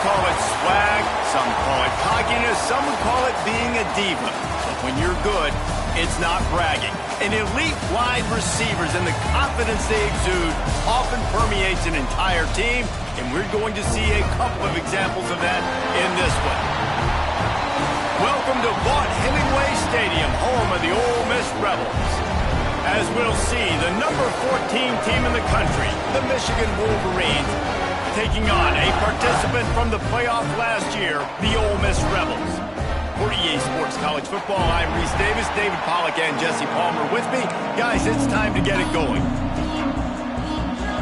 call it swag, some call it cockiness, some would call it being a diva. But when you're good, it's not bragging. An elite wide receivers and the confidence they exude often permeates an entire team, and we're going to see a couple of examples of that in this one. Welcome to Vaught Hemingway Stadium, home of the Ole Miss Rebels. As we'll see, the number 14 team in the country, the Michigan Wolverines, taking on a participant from the playoff last year, the Ole Miss Rebels. For EA Sports College Football, I'm Reese Davis, David Pollack, and Jesse Palmer with me. Guys, it's time to get it going.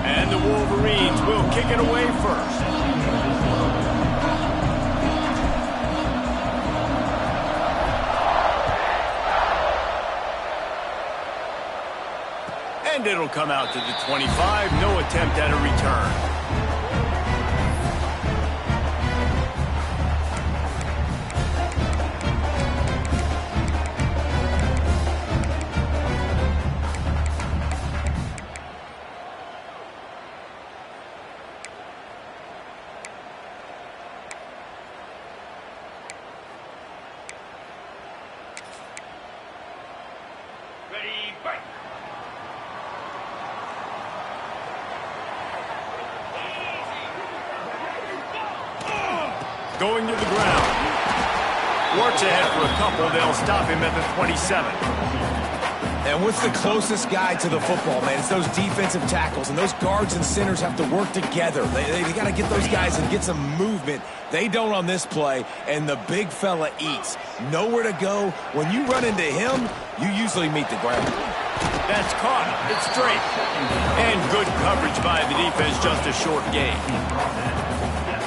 And the Wolverines will kick it away first. And it'll come out to the 25, no attempt at a return. Ready, break. Going to the ground. Works ahead for a couple. They'll stop him at the 27. And what's the closest guy to the football, man? It's those defensive tackles, and those guards and centers have to work together. They got to get those guys and get some movement. They don't on this play, and the big fella eats. Nowhere to go. When you run into him, you usually meet the ground. That's caught. It's straight. And good coverage by the defense, just a short gain.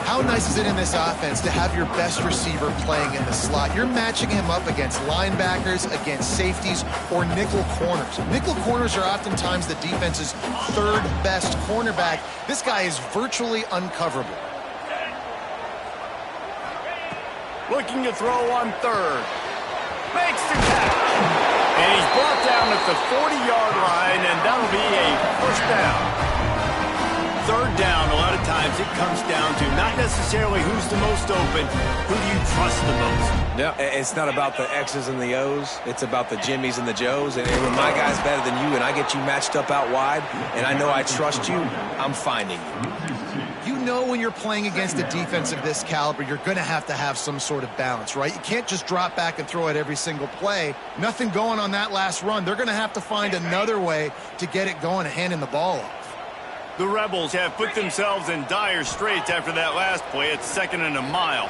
How nice is it in this offense to have your best receiver playing in the slot? You're matching him up against linebackers, against safeties, or nickel corners. Nickel corners are oftentimes the defense's third best cornerback. This guy is virtually uncoverable. Looking to throw on third. Makes the catch. And he's brought down at the 40-yard line, and that'll be a first down. Third down, a lot of times it comes down to not necessarily who's the most open, who do you trust the most? No, it's not about the X's and the O's. It's about the Jimmys and the Joes. And when my guy's better than you and I get you matched up out wide, and I know I trust you, I'm finding you. You know when you're playing against a defense of this caliber, you're going to have some sort of balance, right? You can't just drop back and throw it every single play. Nothing going on that last run. They're going to have to find another way to get it going and handing the ball off. The Rebels have put themselves in dire straits after that last play. It's 2nd and a mile.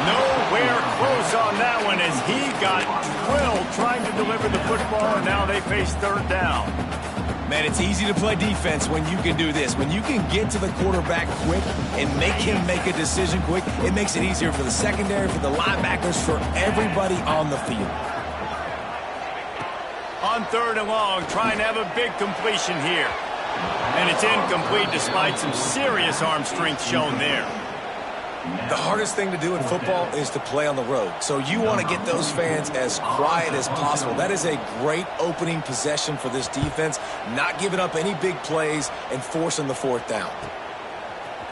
Nowhere close on that one as he got drilled trying to deliver the football, and now they face third down. Man, it's easy to play defense when you can do this. When you can get to the quarterback quick and make him make a decision quick, it makes it easier for the secondary, for the linebackers, for everybody on the field. On third and long, trying to have a big completion here. And it's incomplete despite some serious arm strength shown there. The hardest thing to do in football is to play on the road. So you want to get those fans as quiet as possible. That is a great opening possession for this defense, not giving up any big plays and forcing the fourth down.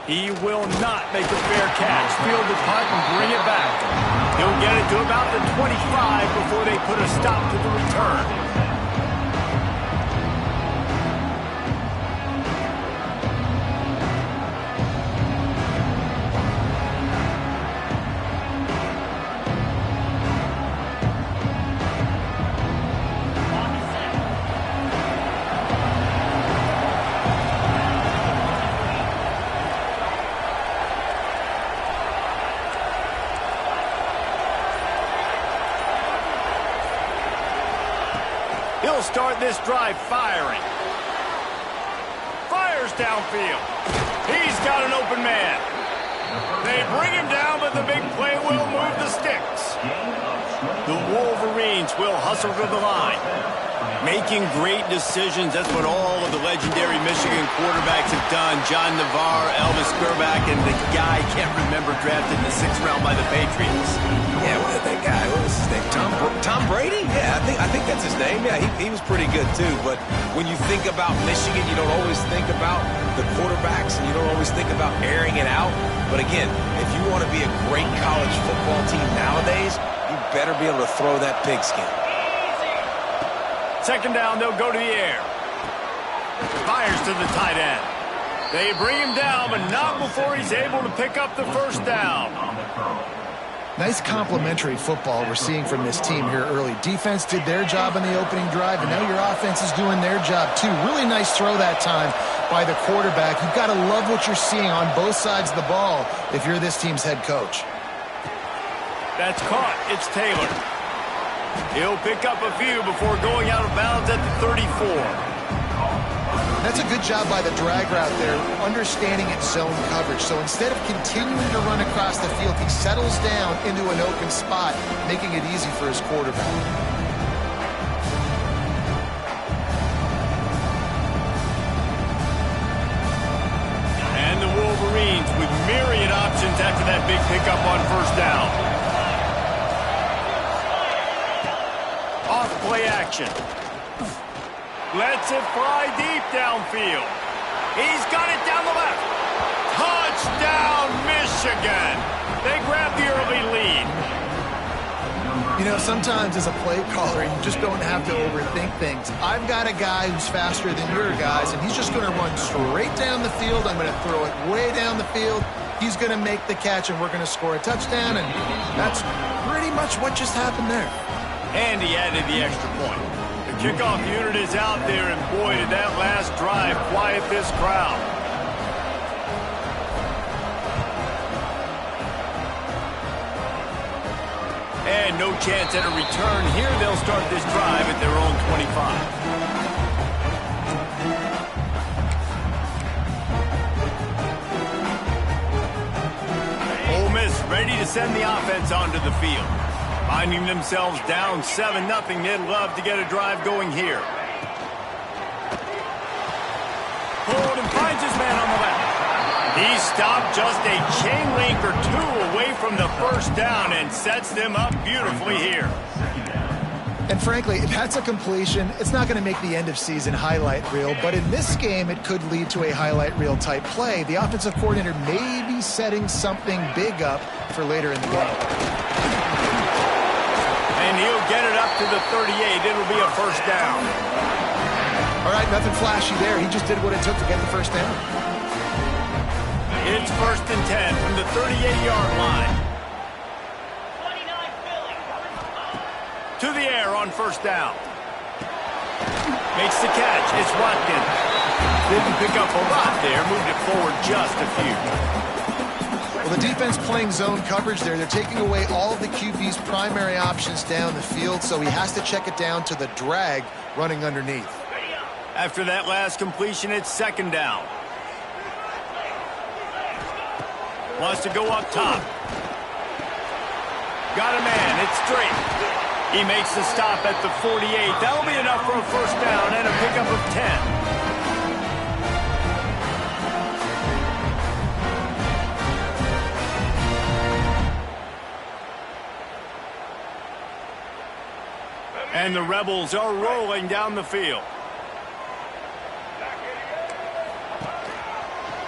He will not make a fair catch. Field the punt and bring it back. He'll get it to about the 25 before they put a stop to the return. He'll start this drive firing. Fires downfield. He's got an open man. They bring him down, but the big play will move the sticks. The Wolverines will hustle to the line. Making great decisions, that's what all of the legendary Michigan quarterbacks have done. John Navarre, Elvis Grbac, and the guy, can't remember, drafted in the 6th round by the Patriots. Yeah, that guy, what was his name? Tom Brady? Yeah, I think that's his name. Yeah, he was pretty good too. But when you think about Michigan, you don't always think about the quarterbacks, and you don't always think about airing it out. But again, if you want to be a great college football team nowadays, you better be able to throw that pigskin. 2nd down, they'll go to the air. Fires to the tight end. They bring him down, but not before he's able to pick up the 1st down. Nice complimentary football we're seeing from this team here early. Defense did their job on the opening drive, and now your offense is doing their job too. Really nice throw that time by the quarterback. You've got to love what you're seeing on both sides of the ball if you're this team's head coach. That's caught. It's Taylor. He'll pick up a few before going out of bounds at the 34. That's a good job by the drag route there, understanding its zone coverage. So instead of continuing to run across the field, he settles down into an open spot, making it easy for his quarterback. And the Wolverines with myriad options after that big pickup on 1st down. Off-play action. Lets it fly deep downfield. He's got it down the left. Touchdown, Michigan. They grab the early lead. You know, sometimes as a play caller, you just don't have to overthink things. I've got a guy who's faster than your guys, and he's just going to run straight down the field. I'm going to throw it way down the field. He's going to make the catch, and we're going to score a touchdown, and that's pretty much what just happened there. And he added the extra point. The kickoff unit is out there, and boy, did that last drive quiet this crowd. And no chance at a return here. They'll start this drive at their own 25. Ole Miss ready to send the offense onto the field. Finding themselves down 7-0, they'd love to get a drive going here. Pulled and finds his man on the left. He stopped just a chain link or 2 away from the 1st down and sets them up beautifully here. And frankly, if that's a completion, it's not going to make the end of season highlight reel, but in this game, it could lead to a highlight reel type play. The offensive coordinator may be setting something big up for later in the game. And he'll get it up to the 38. It'll be a 1st down. All right, nothing flashy there. He just did what it took to get the 1st down. It's 1st and 10 from the 38-yard line. To the air on 1st down. Makes the catch. It's Watkins. Didn't pick up a lot there. Moved it forward just a few. Well, the defense playing zone coverage there. They're taking away all of the QB's primary options down the field, so he has to check it down to the drag running underneath. After that last completion, it's 2nd down. Wants to go up top. Got a man. It's straight. He makes the stop at the 48. That'll be enough for a 1st down and a pickup of 10. And the Rebels are rolling down the field.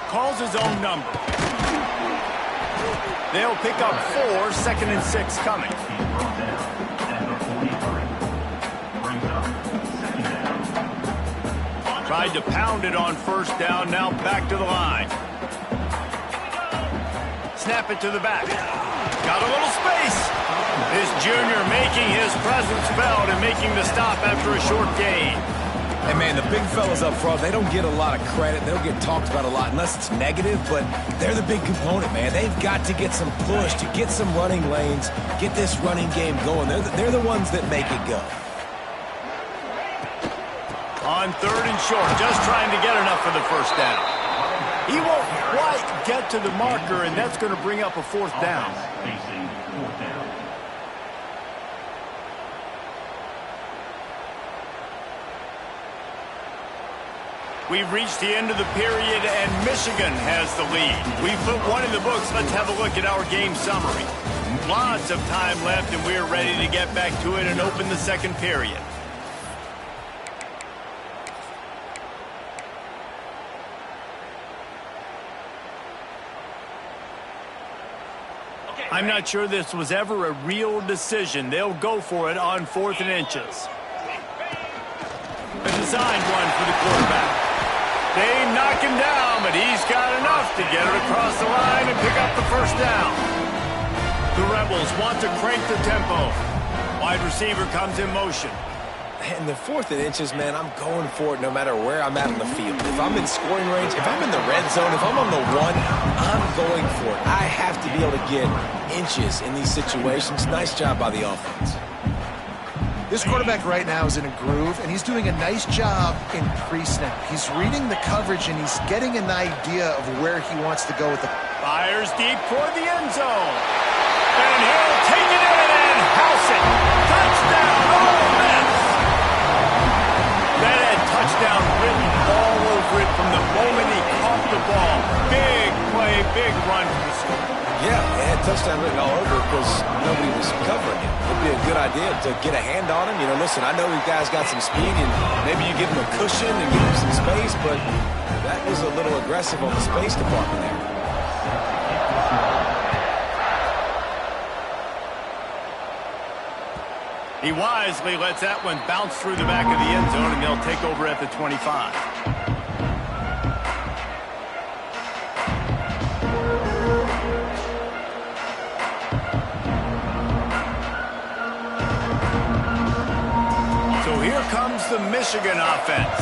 Calls his own number. They'll pick up 4, 2nd and 6 coming. Tried to pound it on 1st down, now back to the line. Snap it to the back. Got a little space. This junior making his presence felt and making the stop after a short gain. Hey, man, the big fellas up front, they don't get a lot of credit. They don't get talked about a lot unless it's negative, but they're the big component, man. They've got to get some push, to get some running lanes, get this running game going. They're the ones that make it go. On 3rd and short, just trying to get enough for the 1st down. He won't quite get to the marker, and that's going to bring up a 4th down. We've reached the end of the period, and Michigan has the lead. We've put one in the books. Let's have a look at our game summary. Lots of time left, and we're ready to get back to it and open the second period. I'm not sure this was ever a real decision. They'll go for it on 4th and inches. A designed one for the quarterback. They knock him down, but he's got enough to get it across the line and pick up the first down. The Rebels want to crank the tempo. Wide receiver comes in motion. In the 4th and inches, man, I'm going for it no matter where I'm at on the field. If I'm in scoring range, if I'm in the red zone, if I'm on the 1, I'm going for it. I have to be able to get inches in these situations. Nice job by the offense. This quarterback right now is in a groove, and he's doing a nice job in pre-snap. He's reading the coverage, and he's getting an idea of where he wants to go with it. Fires deep toward the end zone. And he'll take it in and house it. Touchdown, Ole Miss. That had touchdown written all over it from the moment he caught the ball. Big play, big run for the score. Yeah, it had touchdown written all over it because nobody was covering it. It'd be a good idea to get a hand on him. You know, listen, I know you guys got some speed, and maybe you give him a cushion and give him some space, but that was a little aggressive on the space department there. He wisely lets that one bounce through the back of the end zone, and they'll take over at the 25. So here comes the Michigan offense.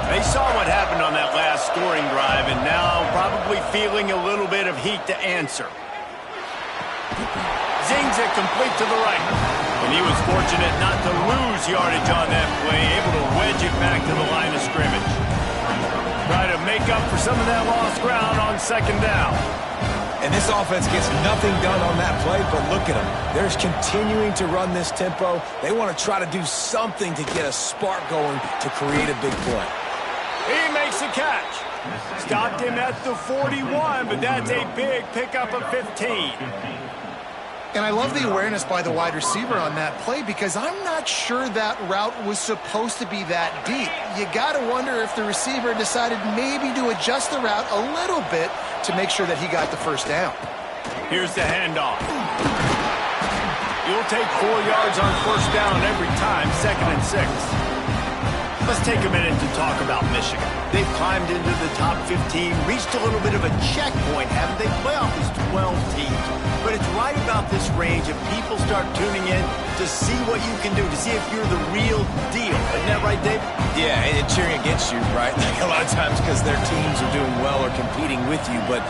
They saw what happened on that last scoring drive, and now probably feeling a little bit of heat to answer. Zings it complete to the right. And he was fortunate not to lose yardage on that play, able to wedge it back to the line of scrimmage. Try to make up for some of that lost ground on 2nd down. And this offense gets nothing done on that play, but look at them. They're continuing to run this tempo. They want to try to do something to get a spark going to create a big play. He makes a catch. Stopped him at the 41, but that's a big pickup of 15. And I love the awareness by the wide receiver on that play because I'm not sure that route was supposed to be that deep. You got to wonder if the receiver decided maybe to adjust the route a little bit to make sure that he got the first down. Here's the handoff. You'll take 4 yards on 1st down every time, 2nd and 6. Let's take a minute to talk about Michigan. They've climbed into the top 15, reached a little bit of a checkpoint, haven't they? Playoff is 12 teams. But it's right about this range if people start tuning in to see what you can do, to see if you're the real deal. Isn't that right, David? Yeah, and cheering against you, right? Like a lot of times because their teams are doing well or competing with you. But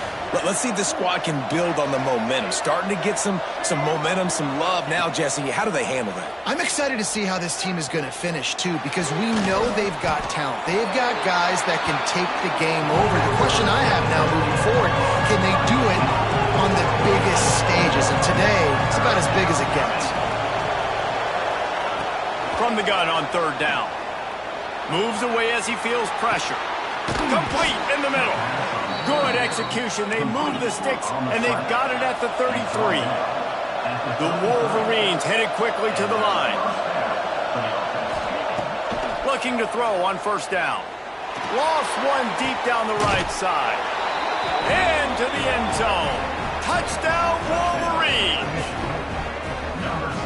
let's see if the squad can build on the momentum. Starting to get some momentum, some love now, Jesse. How do they handle that? I'm excited to see how this team is going to finish, too, because we know they've got talent. They've got guys that can take the game over. The question I have now moving forward, can they do it on the biggest stages? And today, it's about as big as it gets. From the gun on 3rd down. Moves away as he feels pressure. Complete in the middle. Good execution. They move the sticks, and they've got it at the 33. The Wolverines headed quickly to the line. Looking to throw on 1st down. Lost one deep down the right side. Into the end zone. Touchdown, Wolverines.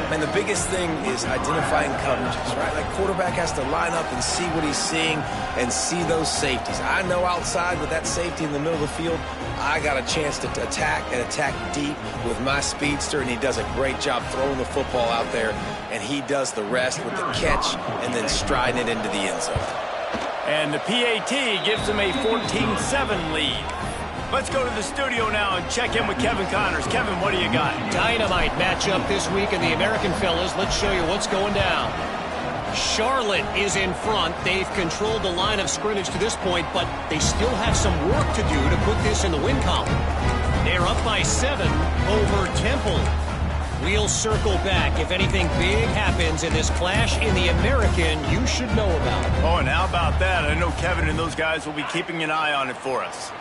Man, the biggest thing is identifying coverages, right? Like, quarterback has to line up and see what he's seeing and see those safeties. I know outside with that safety in the middle of the field, I got a chance to attack and attack deep with my speedster, and he does a great job throwing the football out there, and he does the rest with the catch and then striding it into the end zone. And the PAT gives them a 14-7 lead. Let's go to the studio now and check in with Kevin Connors. Kevin, what do you got? Dynamite matchup this week in the American fellas. Let's show you what's going down. Charlotte is in front. They've controlled the line of scrimmage to this point, but they still have some work to do to put this in the win column. They're up by 7 over Temple. We'll circle back. If anything big happens in this clash in the American, you should know about it. Oh, and how about that? I know Kevin and those guys will be keeping an eye on it for us.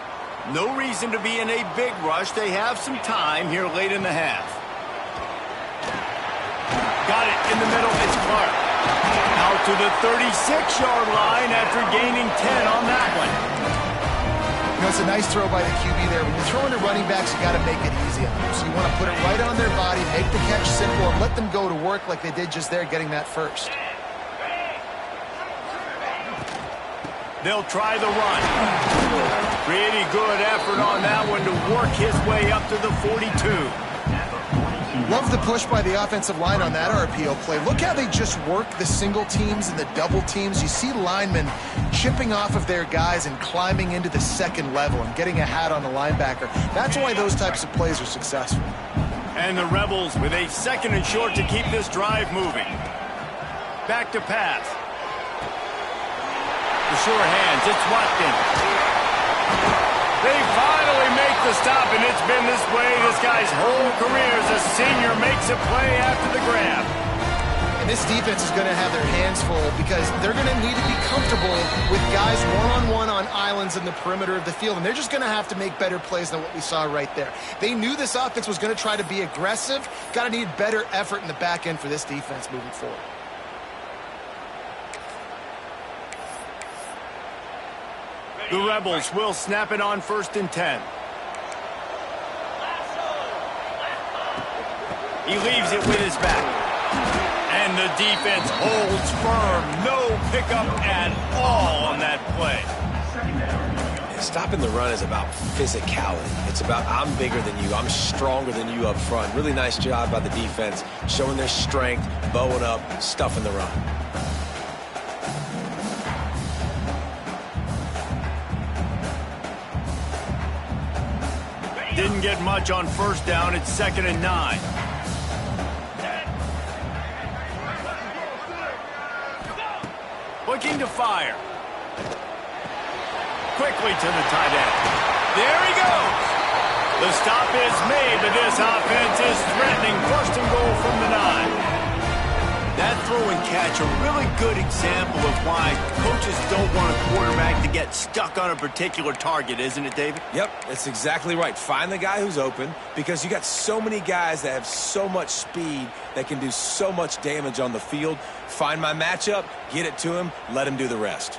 No reason to be in a big rush. They have some time here late in the half. Got it in the middle. It's Clark. Out to the 36-yard line after gaining 10 on that one. You know, it's a nice throw by the QB there. When you're throwing to running backs, you got to make it easy on them. So you want to put it right on their body, make the catch simple, and let them go to work like they did just there, getting that first. They'll try the run. Pretty good effort on that one to work his way up to the 42. Love the push by the offensive line on that RPO play. Look how they just work the single teams and the double teams. You see linemen chipping off of their guys and climbing into the second level and getting a hat on the linebacker. That's why those types of plays are successful. And the Rebels with a 2nd and short to keep this drive moving. Back to pass. The sure hands, it's Watkins. They finally make the stop, and it's been this way this guy's whole career as a senior makes a play after the grab. And this defense is going to have their hands full because they're going to need to be comfortable with guys one-on-one on islands in the perimeter of the field, and they're just going to have to make better plays than what we saw right there. They knew this offense was going to try to be aggressive. Got to need better effort in the back end for this defense moving forward. The Rebels will snap it on 1st and 10. He leaves it with his back. And the defense holds firm. No pickup at all on that play. Stopping the run is about physicality. It's about I'm bigger than you. I'm stronger than you up front. Really nice job by the defense, showing their strength, bowing up, stuffing the run. Didn't get much on 1st down. It's 2nd and 9. Looking to fire. Quickly to the tight end. There he goes. The stop is made, but this offense is threatening. 1st and goal from the 9. That throw and catch, a really good example of why coaches don't want a quarterback to get stuck on a particular target, isn't it, David? Yep, that's exactly right. Find the guy who's open because you got so many guys that have so much speed that can do so much damage on the field. Find my matchup, get it to him, let him do the rest.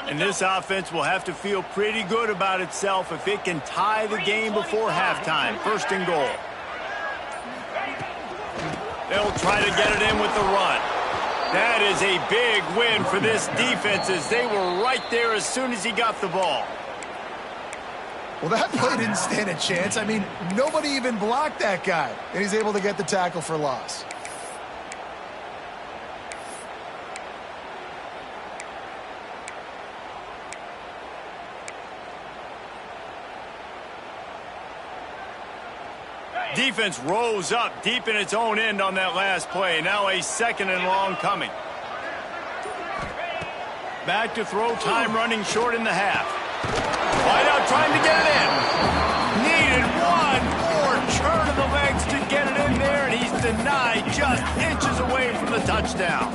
And this offense will have to feel pretty good about itself if it can tie the game before halftime. 1st and goal. They'll try to get it in with the run. That is a big win for this defense as they were right there as soon as he got the ball. Well, that play didn't stand a chance. I mean, nobody even blocked that guy, and he's able to get the tackle for loss. Defense rose up deep in its own end on that last play. Now a 2nd and long coming. Back to throw, time running short in the half. Wide out trying to get it in. Needed one more turn of the legs to get it in there, and he's denied just inches away from the touchdown.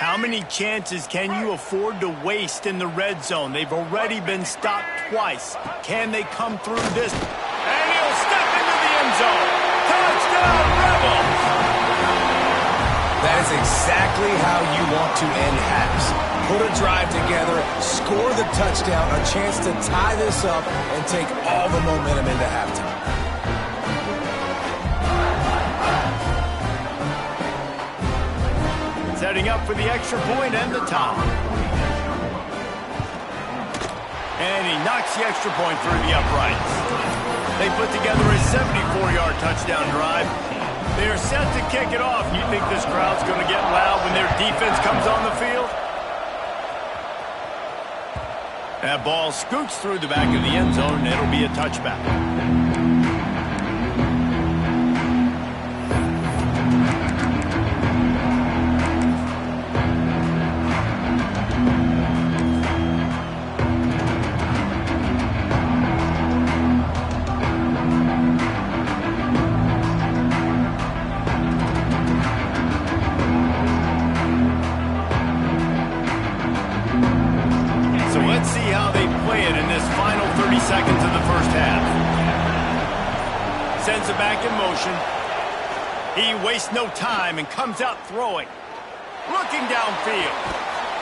How many chances can you afford to waste in the red zone? They've already been stopped twice. Can they come through this? And he'll step into the end zone. Touchdown, Rebels! That is exactly how you want to end halves. Put a drive together, score the touchdown, a chance to tie this up, and take all the momentum into halftime. Setting up for the extra point and the tie. And he knocks the extra point through the uprights. They put together a 74-yard touchdown drive. They are set to kick it off. You think this crowd's going to get loud when their defense comes on the field? That ball scoots through the back of the end zone, and it'll be a touchback. Seconds of the first half. Sends it back in motion. He wastes no time and comes out throwing. Looking downfield.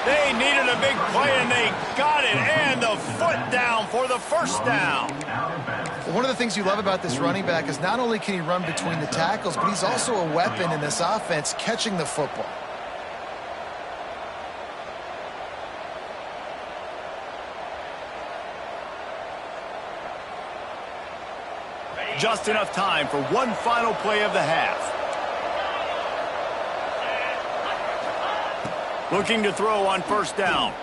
They needed a big play and they got it. And the foot down for the first down. Well, one of the things you love about this running back is not only can he run between the tackles, but he's also a weapon in this offense catching the football. Just enough time for one final play of the half. Looking to throw on first down.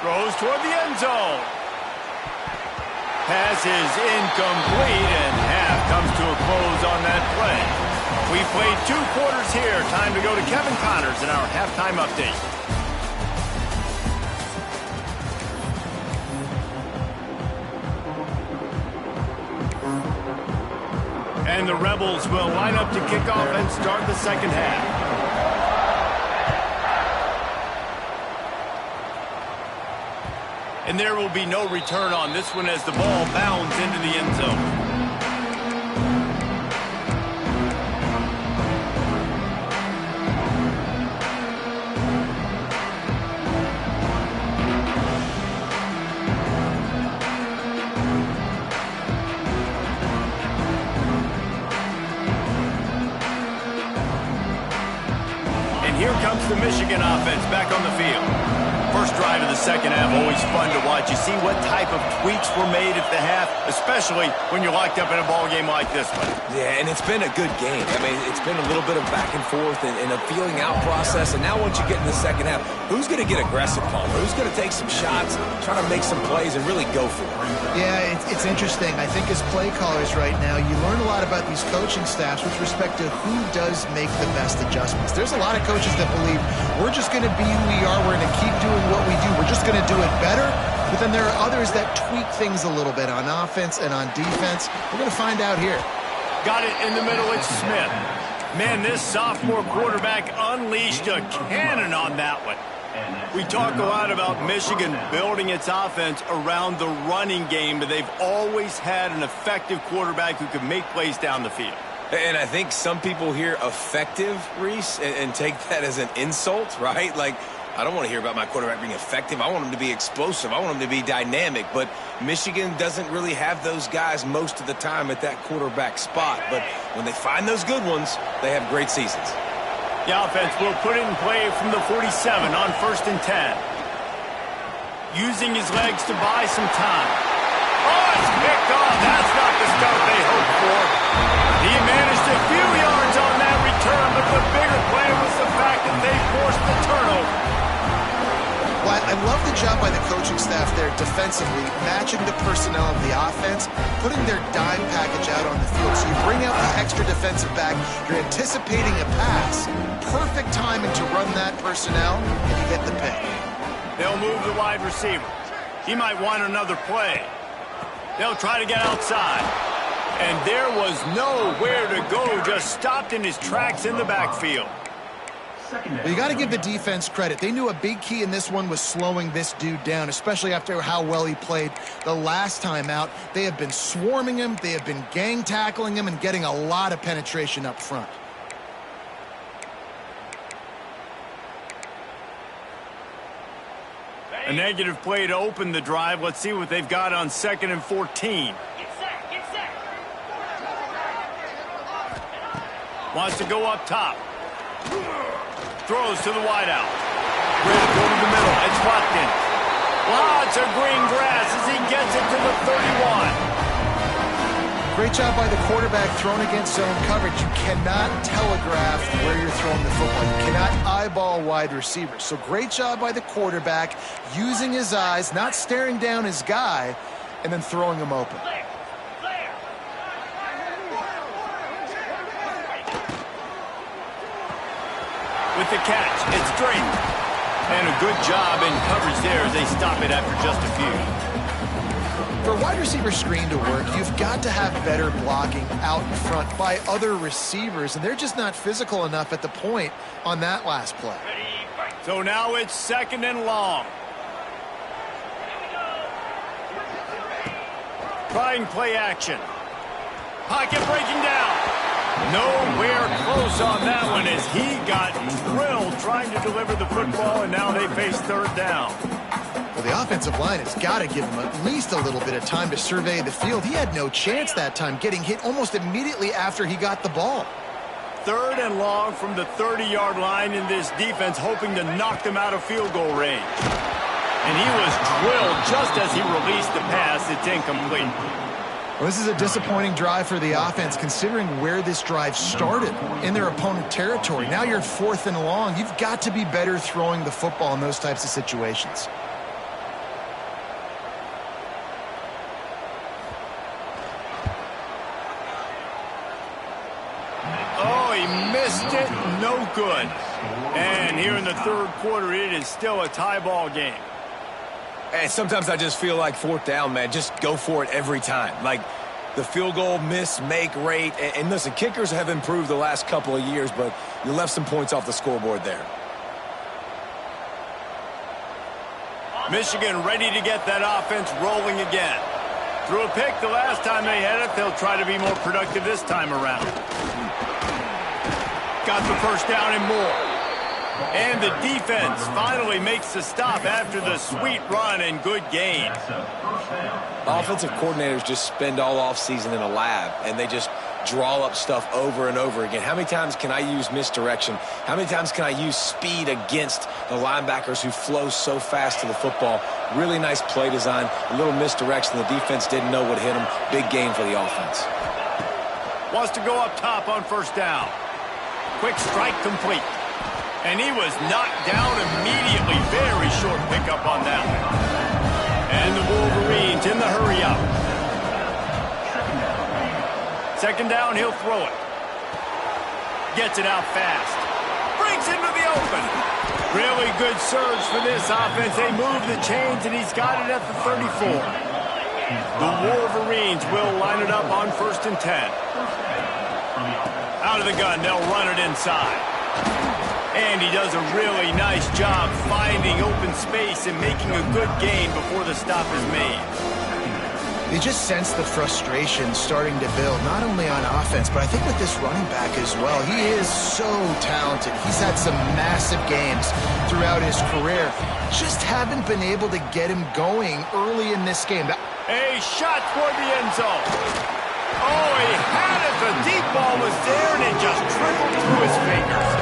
Throws toward the end zone. Pass is incomplete, and half comes to a close on that play. We played 2 quarters here. Time to go to Kevin Connors in our halftime update. And the Rebels will line up to kick off and start the second half. And there will be no return on this one as the ball bounds into the end zone. Here comes the Michigan offense back on the field. First drive of the second half, always fun to watch. You see what type of tweaks were made at the half, especially when you're locked up in a ball game like this one. Yeah, and it's been a good game. I mean, it's been a little bit of back and forth and a feeling out process. And now once you get in the second half, who's going to get aggressive, Paul? Who's going to take some shots, try to make some plays, and really go for it? Yeah, it's interesting. I think as play callers right now, you learn a lot about these coaching staffs with respect to who does make the best adjustments. There's a lot of coaches that believe we're just going to be who we are. We're going to keep doing what we do. We're just going to do it better. But then there are others that tweak things a little bit on offense and on defense. We're going to find out here. Got it in the middle. It's Smith. Man, this sophomore quarterback unleashed a cannon on that one. We talk a lot about Michigan building its offense around the running game, but they've always had an effective quarterback who can make plays down the field. And I think some people hear effective, Reese, and take that as an insult, right? Like, I don't want to hear about my quarterback being effective. I want him to be explosive. I want him to be dynamic. But Michigan doesn't really have those guys most of the time at that quarterback spot. But when they find those good ones, they have great seasons. The offense will put it in play from the 47 on 1st and 10. Using his legs to buy some time. Oh, it's picked off. That's not the start they hoped for. He managed a few yards on that return, but the bigger play was the fact that they forced the turnover. Well, I love the job by the coaching staff there defensively, matching the personnel of the offense, putting their dime package out on the field. So you bring out the extra defensive back, you're anticipating a pass, perfect timing to run that personnel, and you get the pick. They'll move the wide receiver. He might want another play. They'll try to get outside. And there was nowhere to go, just stopped in his tracks in the backfield. Well, you got to give the defense credit. They knew a big key in this one was slowing this dude down, especially after how well he played the last time out. They have been swarming him. They have been gang tackling him and getting a lot of penetration up front. A negative play to open the drive. Let's see what they've got on 2nd and 14. Wants to go up top. Throws to the wideout. Ready to go to the middle. It's Watkins. Lots of green grass as he gets it to the 31. Great job by the quarterback thrown against zone coverage. You cannot telegraph where you're throwing the football. You cannot eyeball wide receivers. So great job by the quarterback using his eyes, not staring down his guy, and then throwing him open. With the catch, it's Drake. And a good job in coverage there as they stop it after just a few. For a wide receiver screen to work, you've got to have better blocking out in front by other receivers, and they're just not physical enough at the point on that last play. So now it's 2nd and long. Trying play action. Pocket breaking down. Nowhere close on that one as he got drilled trying to deliver the football, and now they face 3rd down. Well, the offensive line has got to give him at least a little bit of time to survey the field. He had no chance that time, getting hit almost immediately after he got the ball. 3rd and long from the 30-yard line in this defense, hoping to knock them out of field goal range. And he was drilled just as he released the pass. It's incomplete. Well, this is a disappointing drive for the offense, considering where this drive started in their opponent territory. Now you're 4th and long. You've got to be better throwing the football in those types of situations. Oh, he missed it. No good. And here in the 3rd quarter, it is still a tie ball game. And sometimes I just feel like 4th down, man. Just go for it every time. Like the field goal miss-make rate. And listen, kickers have improved the last couple of years, but you left some points off the scoreboard there. Michigan ready to get that offense rolling again. Threw a pick the last time they had it. They'll try to be more productive this time around. Got the 1st down and more. And the defense finally makes the stop after the sweet run and good gain. Offensive coordinators just spend all offseason in a lab, and they just draw up stuff over and over again. How many times can I use misdirection? How many times can I use speed against the linebackers who flow so fast to the football? Really nice play design, a little misdirection. The defense didn't know what hit them. Big gain for the offense. Wants to go up top on 1st down. Quick strike complete. And he was knocked down immediately. Very short pickup on that one. And the Wolverines in the hurry-up. 2nd down, he'll throw it. Gets it out fast. Breaks into the open. Really good surge for this offense. They move the chains, and he's got it at the 34. The Wolverines will line it up on 1st and 10. Out of the gun, they'll run it inside. And he does a really nice job finding open space and making a good gain before the stop is made. You just sense the frustration starting to build, not only on offense, but I think with this running back as well. He is so talented. He's had some massive games throughout his career. Just haven't been able to get him going early in this game. A shot toward the end zone. Oh, he had it. The deep ball was there, and it just trickled through his fingers.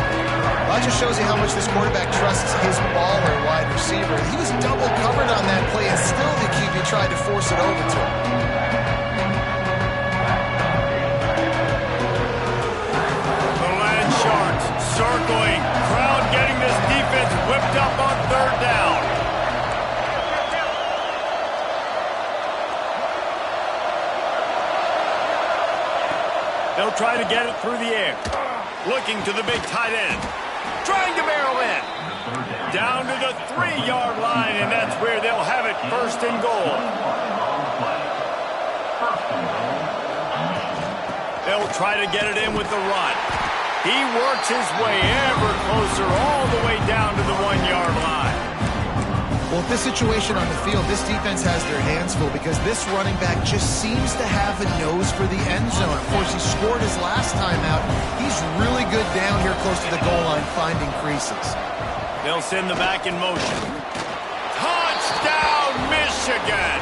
That just shows you how much this quarterback trusts his baller wide receiver. He was double covered on that play, and still the QB tried to force it over to him. The Land Sharks circling. Crowd getting this defense whipped up on 3rd down. They'll try to get it through the air. Looking to the big tight end. Trying to barrel in. Down to the 3-yard line, and that's where they'll have it 1st and goal. They'll try to get it in with the run. He works his way ever closer all the way down to the 1-yard line. Well, with this situation on the field, this defense has their hands full because this running back just seems to have a nose for the end zone. Of course, he scored his last time out. He's really good down here close to the goal line, finding creases. They'll send the back in motion. Touchdown, Michigan!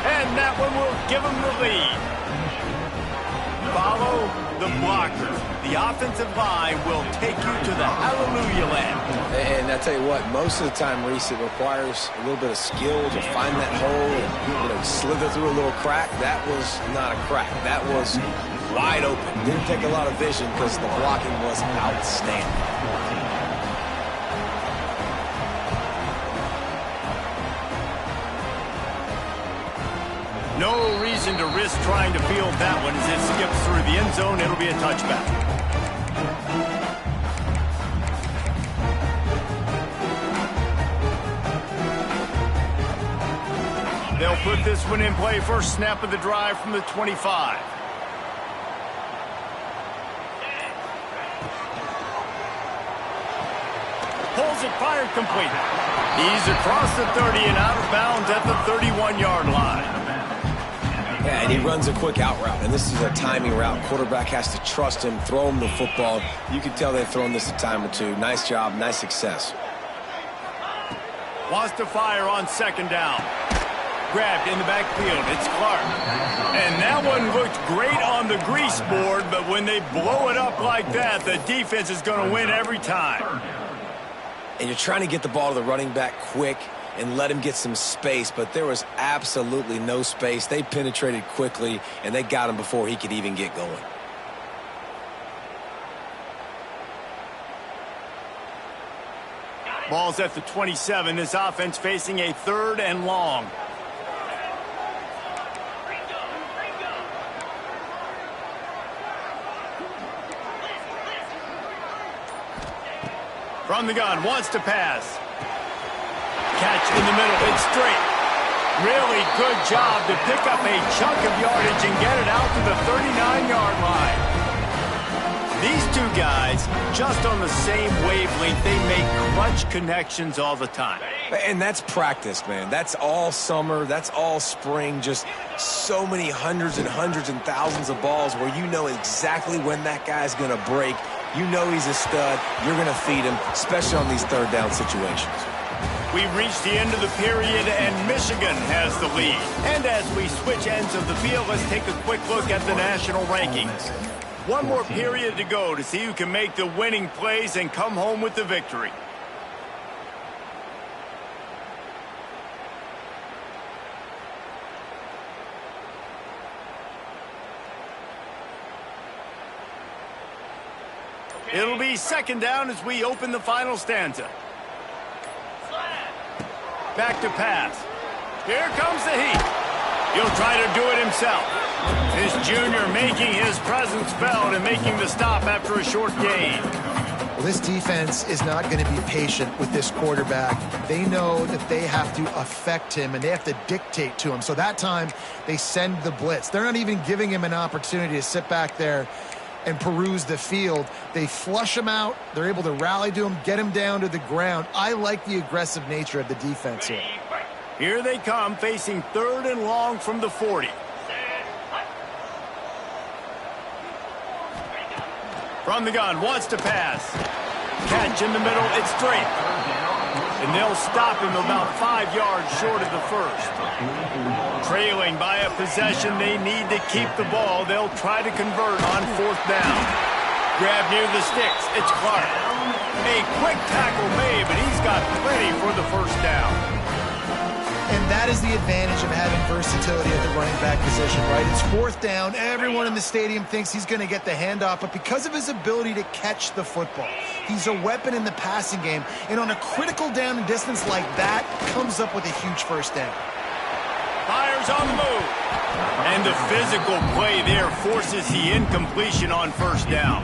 And that one will give them the lead. follow the blocker. The offensive line will take you to the hallelujah land. And I tell you what, most of the time, Reese, it requires a little bit of skill to find that hole and slither through a little crack. That was not a crack. That was wide open. Didn't take a lot of vision because the blocking was outstanding. No reason to risk trying to field that one as it skips through the end zone. It'll be a touchback. They'll put this one in play. First snap of the drive from the 25. Pulls it, fired, complete. He's across the 30 and out of bounds at the 31-yard line. Yeah, and he runs a quick out route, and this is a timing route. Quarterback has to trust him, throw him the football. You can tell they've thrown this a time or two. Nice job, nice success. Wants to fire on second down. Grabbed in the backfield. It's Clark. And that one looked great on the grease board, but when they blow it up like that, the defense is going to win every time. And you're trying to get the ball to the running back quick and let him get some space, but there was absolutely no space. They penetrated quickly, and they got him before he could even get going. Ball's at the 27. This offense facing a 3rd and long. From the gun, wants to pass. Catch in the middle, it's straight. Really good job to pick up a chunk of yardage and get it out to the 39-yard line. These two guys, just on the same wavelength, they make clutch connections all the time. And that's practice, man. That's all summer. That's all spring. Just so many hundreds and thousands of balls where you know exactly when that guy's going to break. You know he's a stud. You're going to feed him, especially on these third down situations. We've reached the end of the period, and Michigan has the lead. And as we switch ends of the field, let's take a quick look at the national rankings. One more period to go to see who can make the winning plays and come home with the victory. It'll be second down as we open the final stanza. Back to pass. Here comes the heat. He'll try to do it himself. This junior making his presence felt and making the stop after a short gain. Well, this defense is not going to be patient with this quarterback. They know that they have to affect him and they have to dictate to him. So that time, they send the blitz. They're not even giving him an opportunity to sit back there and peruse the field. They flush him out. They're able to rally to him, get him down to the ground. I like the aggressive nature of the defense here. Here they come, facing 3rd and long from the 40. From the gun, wants to pass. Catch in the middle, it's straight. And they'll stop him about 5 yards short of the first. Trailing by a possession, they need to keep the ball. They'll try to convert on 4th down. Grab near the sticks, it's Clark. A quick tackle made, but he's got plenty for the first down. And that is the advantage of having versatility at the running back position, right? It's 4th down. Everyone in the stadium thinks he's going to get the handoff, but because of his ability to catch the football, he's a weapon in the passing game. And on a critical down and distance like that, comes up with a huge first down. Fires on the move. And the physical play there forces the incompletion on first down.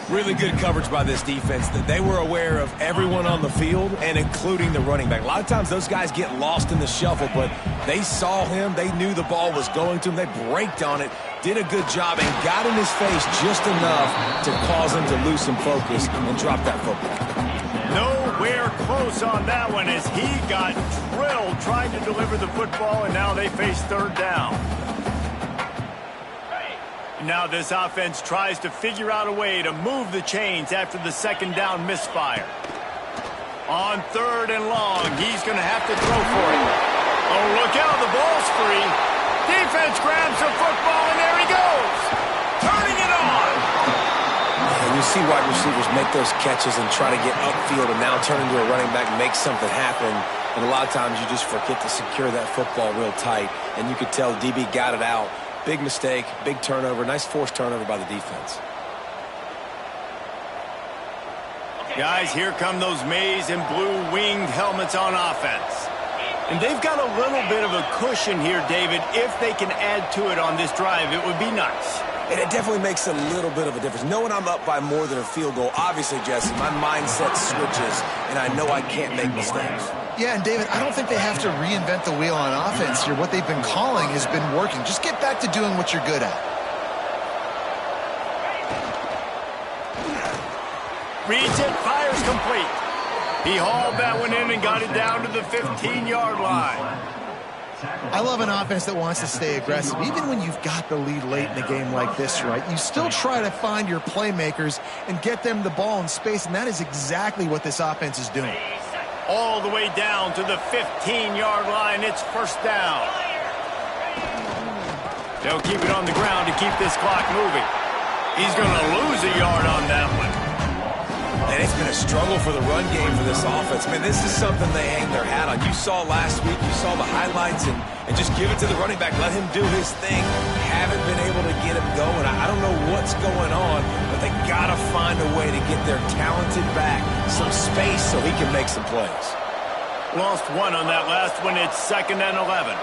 Really good coverage by this defense. That they were aware of everyone on the field and including the running back. A lot of times those guys get lost in the shuffle, but they saw him. They knew the ball was going to him. They braked on it, did a good job, and got in his face just enough to cause him to lose some focus and drop that football. Nowhere close on that one as he got drilled trying to deliver the football, and now they face 3rd down. Now this offense tries to figure out a way to move the chains after the 2nd down misfire. On 3rd and long, he's going to have to throw for it. Oh, look out, the ball's free. Defense grabs the football, and there he goes. see wide receivers make those catches and try to get upfield and now turn into a running back, make something happen. And a lot of times you just forget to secure that football real tight. And you could tell DB got it out. Big mistake, big turnover, nice forced turnover by the defense. Guys, here come those maize and blue winged helmets on offense. And they've got a little bit of a cushion here, David. If they can add to it on this drive, it would be nice. And it definitely makes a little bit of a difference. Knowing I'm up by more than a field goal, obviously, Jesse, my mindset switches, and I know I can't make mistakes. Yeah, and David, I don't think they have to reinvent the wheel on offense here. What they've been calling has been working. Just get back to doing what you're good at. Reads it, fires complete. He hauled that one in and got it down to the 15-yard line. I love an offense that wants to stay aggressive. Even when you've got the lead late in a game like this, right, you still try to find your playmakers and get them the ball in space, and that is exactly what this offense is doing. All the way down to the 15-yard line. It's first down. They'll keep it on the ground to keep this clock moving. He's going to lose a yard on that one. And it's been a struggle for the run game for this offense. Man, this is something they hang their hat on. You saw last week, you saw the highlights, and just give it to the running back. Let him do his thing. Haven't been able to get him going. I don't know what's going on, but they got to find a way to get their talented back some space so he can make some plays. Lost one on that last one. It's 2nd and 11.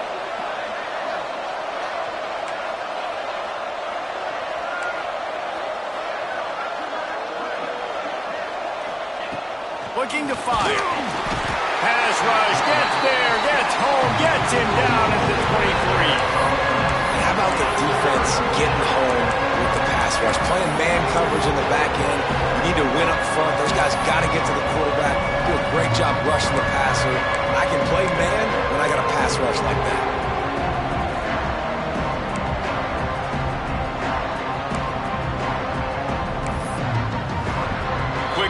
Looking to fire. Pass rush, gets there, gets home, gets him down at the 23. How about the defense getting home with the pass rush? Playing man coverage in the back end. You need to win up front. Those guys got to get to the quarterback. Do a great job rushing the passer. I can play man when I got a pass rush like that.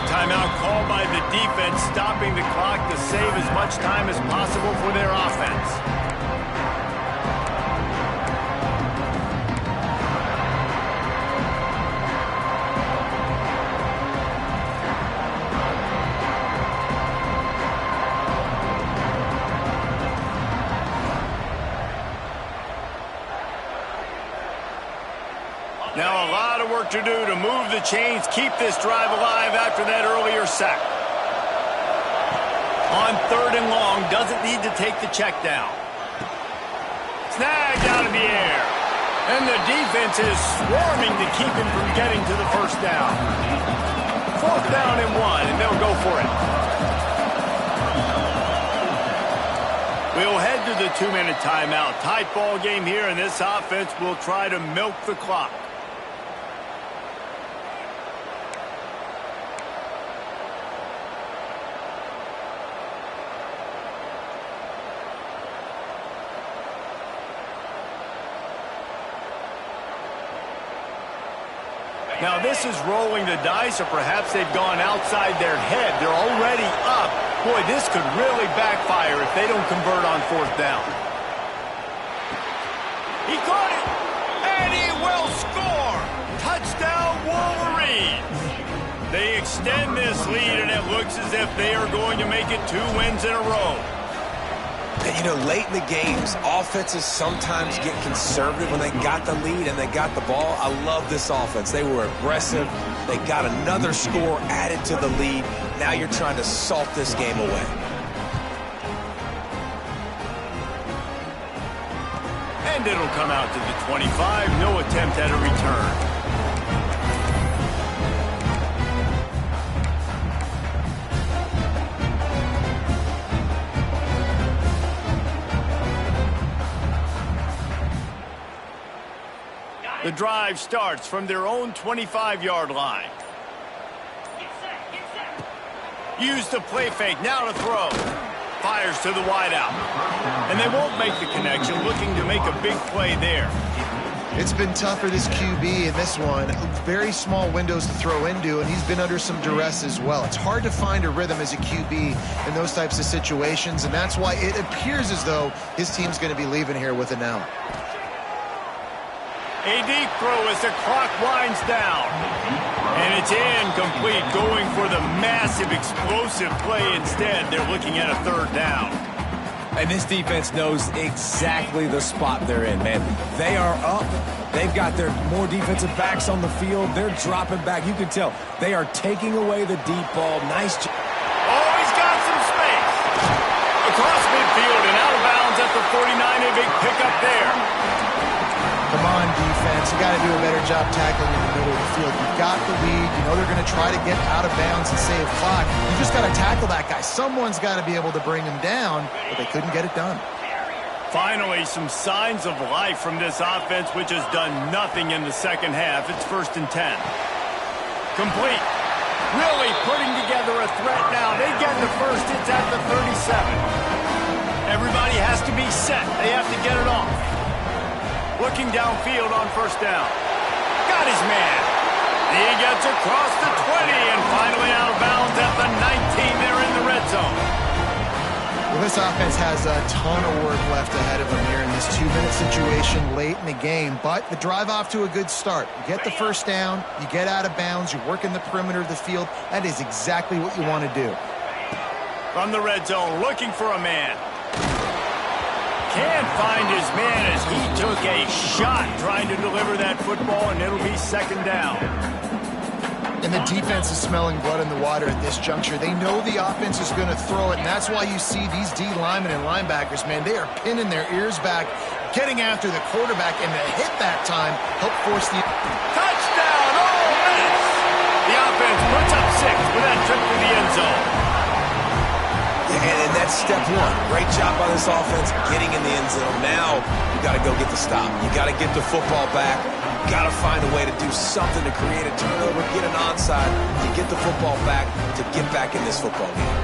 Timeout called by the defense, stopping the clock to save as much time as possible for their offense. Now a lot of work to do to move the chains, keep this drive alive after that earlier sack. On 3rd and long, doesn't need to take the check down. Snagged out of the air. And the defense is swarming to keep him from getting to the first down. 4th down and 1, and they'll go for it. We'll head to the 2-minute timeout. Tight ball game here, and this offense will try to milk the clock. Now this is rolling the dice, or perhaps they've gone outside their head. They're already up. Boy, this could really backfire if they don't convert on 4th down. He caught it, and he will score. Touchdown, Wolverines. They extend this lead, and it looks as if they are going to make it 2 wins in a row. And, you know, late in the games, offenses sometimes get conservative when they got the lead and they got the ball. I love this offense. They were aggressive. They got another score added to the lead. Now you're trying to salt this game away. And it'll come out to the 25. No attempt at a return. The drive starts from their own 25-yard line. Use the play fake, now to throw. Fires to the wideout. And they won't make the connection, looking to make a big play there. It's been tough for this QB in this one. Very small windows to throw into, and he's been under some duress as well. It's hard to find a rhythm as a QB in those types of situations, and that's why it appears as though his team's going to be leaving here with it now. A deep throw as the clock winds down. And it's incomplete, going for the massive explosive play instead. They're looking at a third down. And this defense knows exactly the spot they're in, man. They are up. They've got their more defensive backs on the field. They're dropping back. You can tell they are taking away the deep ball. Nice job. Oh, he's got some space. Across midfield and out of bounds at the 49. A big pickup there. Come on, defense. You got to do a better job tackling in the middle of the field. You've got the lead. You know they're going to try to get out of bounds and save clock. You just got to tackle that guy. Someone's got to be able to bring him down, but they couldn't get it done. Finally, some signs of life from this offense, which has done nothing in the second half. It's 1st and 10. Complete. Really putting together a threat now. They get the first. It's at the 37. Everybody has to be set. They have to get it off. Looking downfield on 1st down. Got his man. He gets across the 20 and finally out of bounds at the 19. They're in the red zone. Well, this offense has a ton of work left ahead of them here in this 2-minute situation late in the game, but the drive off to a good start. You get the first down, you get out of bounds, you work in the perimeter of the field. That is exactly what you want to do. From the red zone, looking for a man. Can't find his man as he took a shot trying to deliver that football, and it'll be 2nd down. And the defense is smelling blood in the water at this juncture. They know the offense is going to throw it, and that's why you see these D linemen and linebackers, man, they are pinning their ears back, getting after the quarterback, and the hit that time helped force the... Touchdown! Oh, miss! The offense puts up 6 with that trip to the end zone. And that's step one. Great job by this offense getting in the end zone. Now you got to go get the stop. You got to get the football back. You got to find a way to do something to create a turnover, get an onside, to get the football back, to get back in this football game.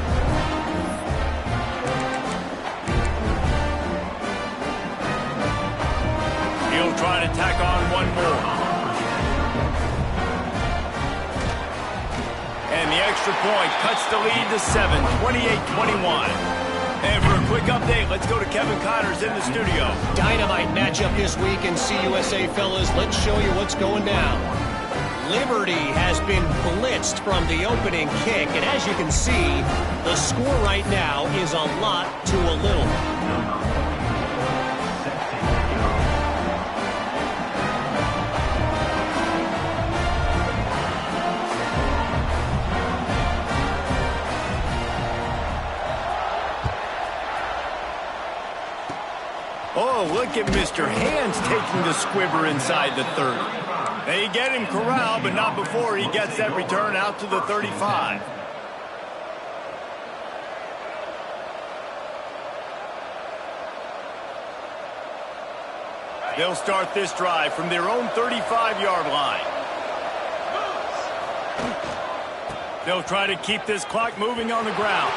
He'll try to tack on one more. And the extra point cuts the lead to 7, 28-21. And for a quick update, let's go to Kevin Connors in the studio. Dynamite matchup this week in CUSA, fellas. Let's show you what's going down. Liberty has been blitzed from the opening kick, and as you can see, the score right now is a lot to a little. Oh, look at Mr. Hands taking the squibber inside the 30. They get him corralled, but not before he gets that return out to the 35. They'll start this drive from their own 35-yard line. They'll try to keep this clock moving on the ground.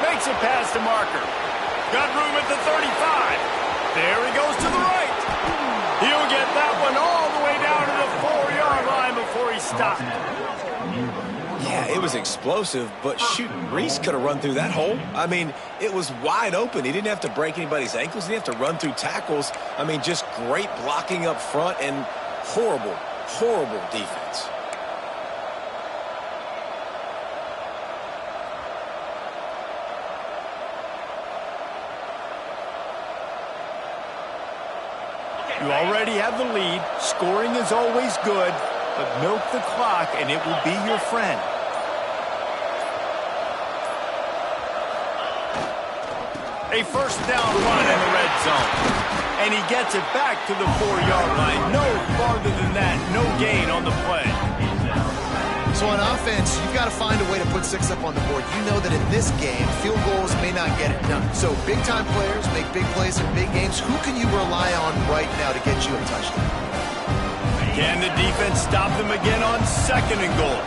Makes a pass to Marker. Got room at the 35. There he goes to the right. He'll get that one all the way down to the 4-yard line before he stopped. Yeah, it was explosive, but shoot, Reese could have run through that hole. I mean, it was wide open. He didn't have to break anybody's ankles. He didn't have to run through tackles. I mean, just great blocking up front and horrible, horrible defense. You already have the lead. Scoring is always good, but milk the clock and it will be your friend. A 1st down run in the red zone. And he gets it back to the 4-yard line. No farther than that. No gain on the play. So on offense, you've got to find a way to put 6 up on the board. You know that in this game, field goals may not get it done. So big-time players make big plays in big games. Who can you rely on right now to get you a touchdown? Can the defense stop them again on 2nd and goal?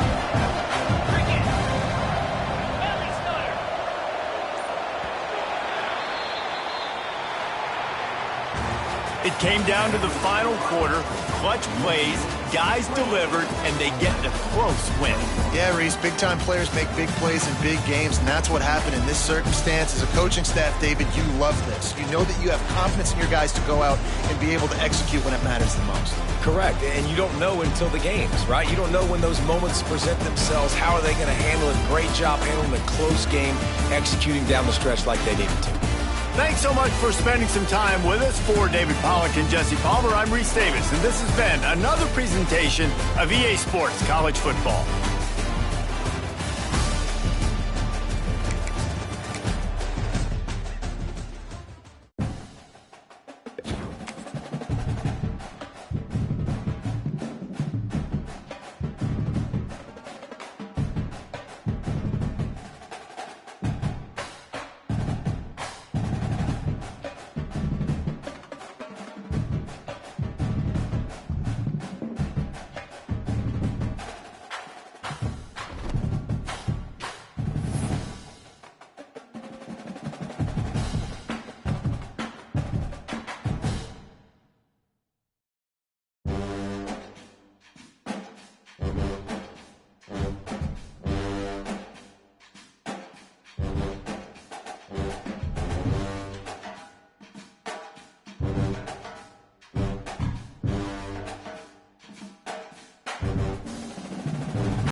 It came down to the final quarter. Clutch plays, guys delivered, and they get the close win. Yeah, Reese, big-time players make big plays in big games, and that's what happened in this circumstance. As a coaching staff, David, you love this. You know that you have confidence in your guys to go out and be able to execute when it matters the most. Correct, and you don't know until the games, right? You don't know when those moments present themselves. How are they going to handle it? Great job handling a close game, executing down the stretch like they needed to. Thanks so much for spending some time with us. For David Pollack and Jesse Palmer, I'm Reese Davis, and this has been another presentation of EA Sports College Football.